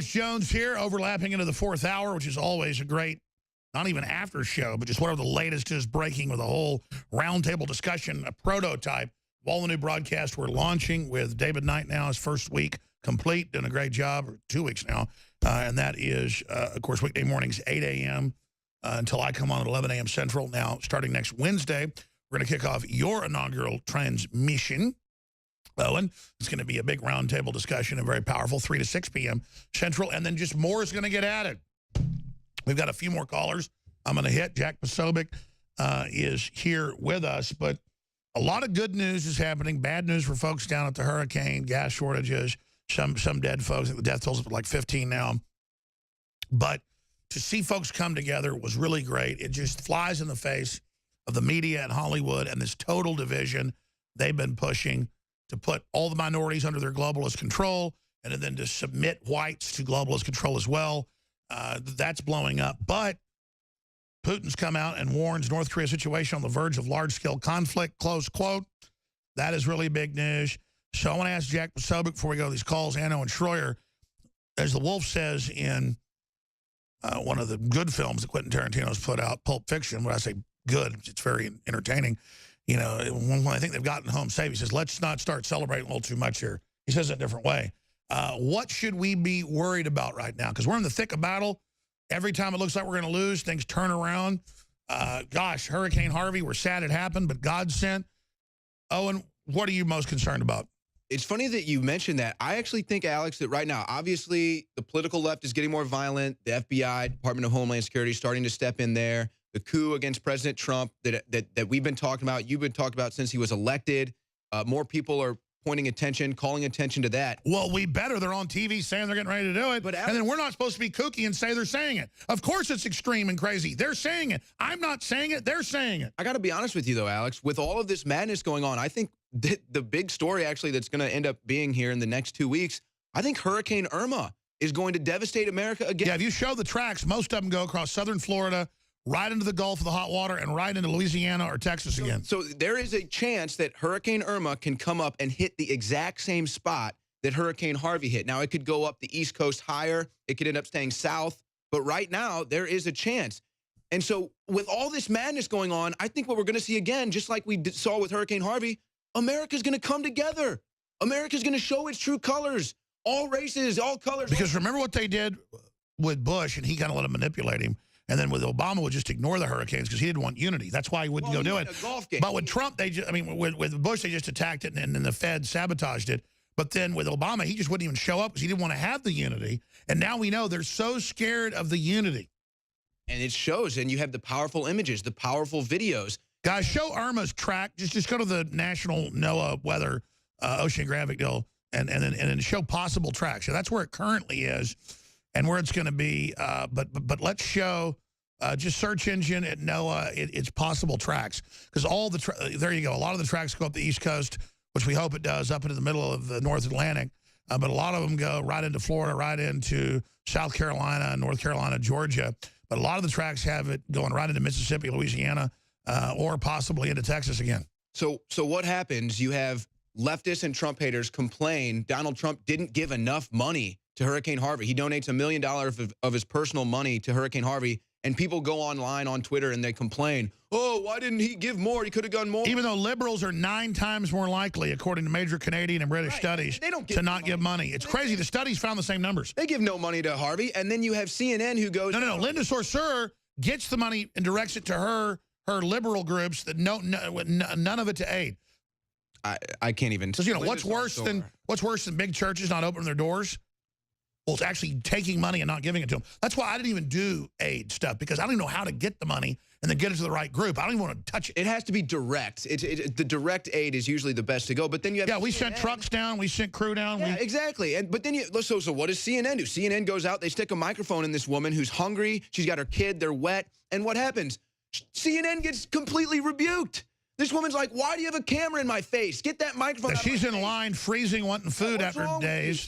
Alex Jones here, overlapping into the fourth hour, which is always a great, not even after show, but just whatever the latest is breaking with a whole roundtable discussion, a prototype of all the new broadcasts we're launching with David Knight now, his first week complete, doing a great job, or 2 weeks now. And that is, of course, weekday mornings, 8 a.m. Until I come on at 11 a.m. Central. Now, starting next Wednesday, we're going to kick off your inaugural transmission. Owen, it's going to be a big roundtable discussion and very powerful, 3 to 6 p.m. Central, and then just more is going to get added. We've got a few more callers I'm going to hit. Jack Posobiec is here with us, but a lot of good news is happening. Bad news for folks down at the hurricane, gas shortages, some dead folks. The death toll's up like 15 now. But to see folks come together was really great. It just flies in the face of the media and Hollywood and this total division they've been pushing to put all the minorities under their globalist control and then to submit whites to globalist control as well. That's blowing up. But Putin's come out and warns North Korea's situation on the verge of large-scale conflict, close quote. That is really big news. So I want to ask Jack Posobiec before we go to these calls, Anno and Schroyer, as the Wolf says in one of the good films that Quentin Tarantino's put out, Pulp Fiction, when I say good, it's very entertaining. You know, when I think they've gotten home safe, he says, let's not start celebrating a little too much here. He says it a different way. What should we be worried about right now? Because we're in the thick of battle. Every time it looks like we're going to lose, things turn around. Gosh, Hurricane Harvey, we're sad it happened, but God sent. Owen, what are you most concerned about? It's funny that you mentioned that. I actually think, Alex, that right now, obviously, the political left is getting more violent. The FBI, Department of Homeland Security, is starting to step in there. The coup against President Trump that we've been talking about, you've been talking about since he was elected. More people are pointing attention, calling attention to that. Well, we better. They're on TV saying they're getting ready to do it. But and then we're not supposed to be kooky and say they're saying it. Of course it's extreme and crazy. They're saying it. I'm not saying it. They're saying it. I got to be honest with you, though, Alex. With all of this madness going on, I think the big story, actually, that's going to end up being here in the next 2 weeks, I think Hurricane Irma is going to devastate America again. Yeah, if you show the tracks, most of them go across southern Florida, right into the Gulf of the hot water, and right into Louisiana or Texas again. So there is a chance that Hurricane Irma can come up and hit the exact same spot that Hurricane Harvey hit. Now, it could go up the East Coast higher. It could end up staying south. But right now, there is a chance. And so with all this madness going on, I think what we're going to see again, just like we saw with Hurricane Harvey, America's going to come together. America's going to show its true colors. All races, all colors. Because remember what they did with Bush, and he kind of let him manipulate him. And then with Obama, would just ignore the hurricanes because he didn't want unity. That's why he wouldn't go do it. But with Trump, they just, I mean, with Bush, they just attacked it, and then the Fed sabotaged it. But then with Obama, he just wouldn't even show up because he didn't want to have the unity. And now we know they're so scared of the unity. And it shows. And you have the powerful images, the powerful videos. Guys, show Irma's track. Just go to the National NOAA Weather Oceanographic deal and then show possible tracks. So that's where it currently is and where it's going to be. But let's show just search engine at NOAA it's possible tracks, because all the there you go. A lot of the tracks go up the East Coast, which we hope it does, up into the middle of the North Atlantic. But a lot of them go right into Florida, right into South Carolina, North Carolina, Georgia. But a lot of the tracks have it going right into Mississippi, Louisiana, or possibly into Texas again. So what happens? You have leftists and Trump haters complain Donald Trump didn't give enough money to Hurricane Harvey. He donates $1 million of his personal money to Hurricane Harvey, and people go online on Twitter and they complain, oh, why didn't he give more? He could have done more. Even though liberals are 9 times more likely, according to major Canadian and British studies, to not give money. It's crazy. The studies found the same numbers. They give no money to Harvey, and then you have CNN who goes... No. Linda Sarsour gets the money and directs it to her liberal groups that none of it to aid. I can't even... So, you know, what's worse than big churches not opening their doors? Well, it's actually taking money and not giving it to them. That's why I didn't even do aid stuff, because I don't even know how to get the money and then get it to the right group. I don't even want to touch it. It has to be direct. The direct aid is usually the best to go. But then you have we sent trucks down. We sent crew down. Yeah, exactly. But then so what does CNN do? CNN goes out. They stick a microphone in this woman who's hungry. She's got her kid. They're wet. And what happens? CNN gets completely rebuked. This woman's like, why do you have a camera in my face? Get that microphone out. She's in line freezing, wanting food after days.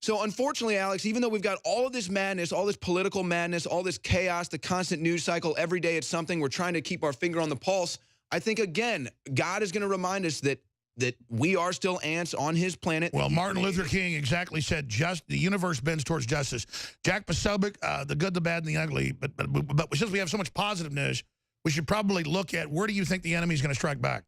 So unfortunately, Alex, even though we've got all of this madness, all this political madness, all this chaos, the constant news cycle, every day it's something, we're trying to keep our finger on the pulse. I think, again, God is going to remind us that that we are still ants on his planet. Well, Martin Luther King exactly said, "Just the universe bends towards justice." Jack Posobiec, the good, the bad, and the ugly. But since we have so much positive news, we should probably look at where do you think the enemy is going to strike back?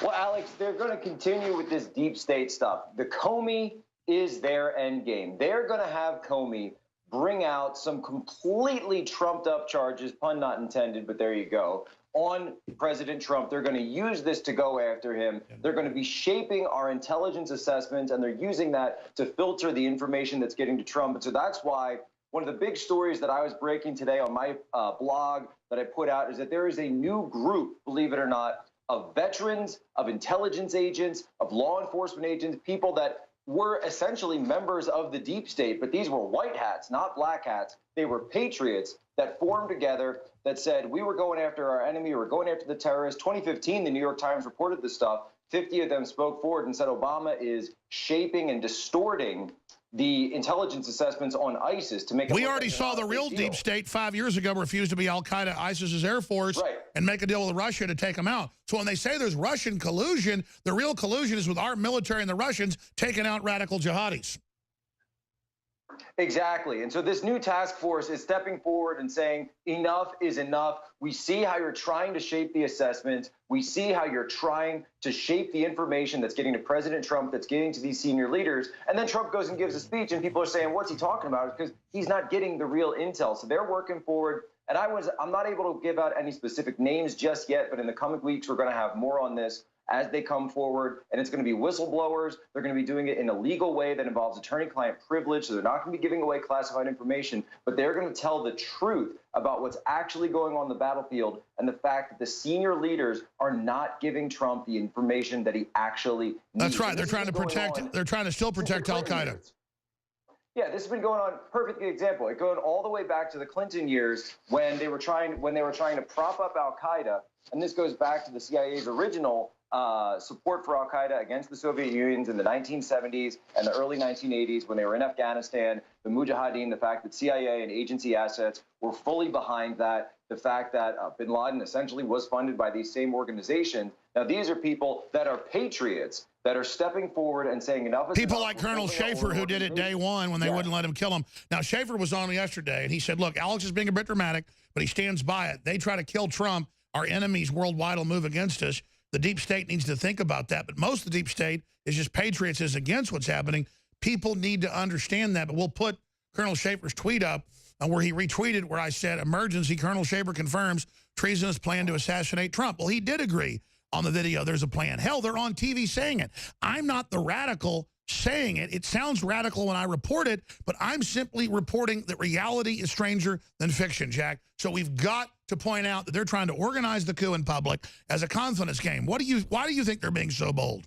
Well, Alex, they're going to continue with this deep state stuff. The Comey is their end game. They're going to have Comey bring out some completely trumped up charges, pun not intended, but there you go, on President Trump. They're going to use this to go after him. They're going to be shaping our intelligence assessments, and they're using that to filter the information that's getting to Trump. And so that's why one of the big stories that I was breaking today on my blog that I put out is that there is a new group, believe it or not, of veterans, of intelligence agents, of law enforcement agents, people that were essentially members of the deep state, but these were white hats, not black hats. They were patriots that formed together that said, we were going after our enemy, we were going after the terrorists. 2015, the New York Times reported this stuff. 50 of them spoke forward and said Obama is shaping and distorting the intelligence assessments on ISIS to make it. We already saw the real deep state 5 years ago refuse to be al-Qaeda, ISIS's Air Force, and make a deal with Russia to take them out. So when they say there's Russian collusion, the real collusion is with our military and the Russians taking out radical jihadis. Exactly. And so this new task force is stepping forward and saying enough is enough. We see how you're trying to shape the assessments. We see how you're trying to shape the information that's getting to President Trump, that's getting to these senior leaders. And then Trump goes and gives a speech and people are saying, what's he talking about? Because he's not getting the real intel. So they're working forward. And I'm not able to give out any specific names just yet, but in the coming weeks, we're going to have more on this as they come forward, and it's going to be whistleblowers. They're going to be doing it in a legal way that involves attorney-client privilege, so they're not going to be giving away classified information, but they're going to tell the truth about what's actually going on the battlefield and the fact that the senior leaders are not giving Trump the information that he actually needs. That's right. They're trying to protect. They're trying to still protect al-Qaeda. Yeah, this has been going on. Perfect example. It going all the way back to the Clinton years when they were trying to prop up al-Qaeda, and this goes back to the CIA's original support for al-Qaeda against the Soviet Union in the 1970s and the early 1980s when they were in Afghanistan, the Mujahideen, the fact that CIA and agency assets were fully behind that, the fact that bin Laden essentially was funded by these same organizations. Now, these are people that are patriots that are stepping forward and saying enough is people enough. Like Colonel Schaefer, who did it day one when they wouldn't let him kill him. Now, Schaefer was on yesterday, and he said, look, Alex is being a bit dramatic, but he stands by it. They try to kill Trump. Our enemies worldwide will move against us. The deep state needs to think about that, but most of the deep state is just patriots is against what's happening. People need to understand that, but we'll put Colonel Schaefer's tweet up where he retweeted where I said, emergency, Colonel Schaefer confirms treasonous plan to assassinate Trump. Well, he did agree on the video there's a plan. Hell, they're on TV saying it. I'm not the radical saying it. It sounds radical when I report it, but I'm simply reporting that reality is stranger than fiction, Jack. So we've got to point out that they're trying to organize the coup in public as a confidence game. Why do you think they're being so bold?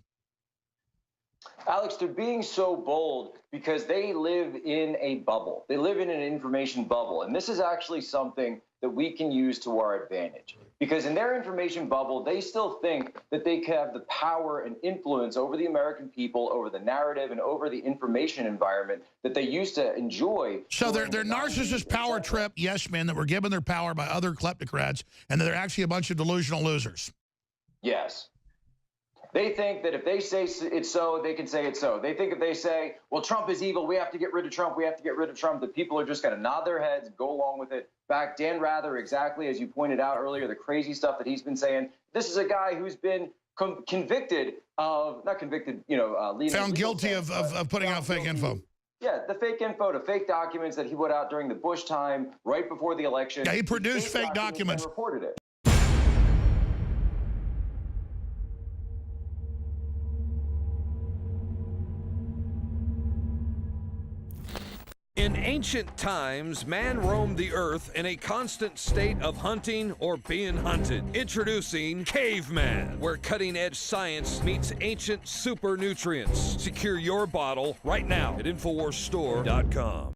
Alex, they're being so bold because they live in a bubble. They live in an information bubble. And this is actually something that we can use to our advantage. Because in their information bubble, they still think that they can have the power and influence over the American people, over the narrative, and over the information environment that they used to enjoy. So they're narcissist power trip yes men that were given their power by other kleptocrats, and they're actually a bunch of delusional losers. Yes. They think that if they say it's so, they can say it's so. They think if they say, well, Trump is evil, we have to get rid of Trump, we have to get rid of Trump, that people are just going to nod their heads, go along with it. In fact, Dan Rather, exactly as you pointed out earlier, the crazy stuff that he's been saying. This is a guy who's been convicted of, not convicted, found guilty of putting out fake info. Yeah, the fake info, the fake documents that he put out during the Bush time, right before the election. Yeah, he produced fake documents. And reported it. In ancient times, man roamed the earth in a constant state of hunting or being hunted. Introducing Caveman, where cutting-edge science meets ancient super nutrients. Secure your bottle right now at InfoWarsStore.com.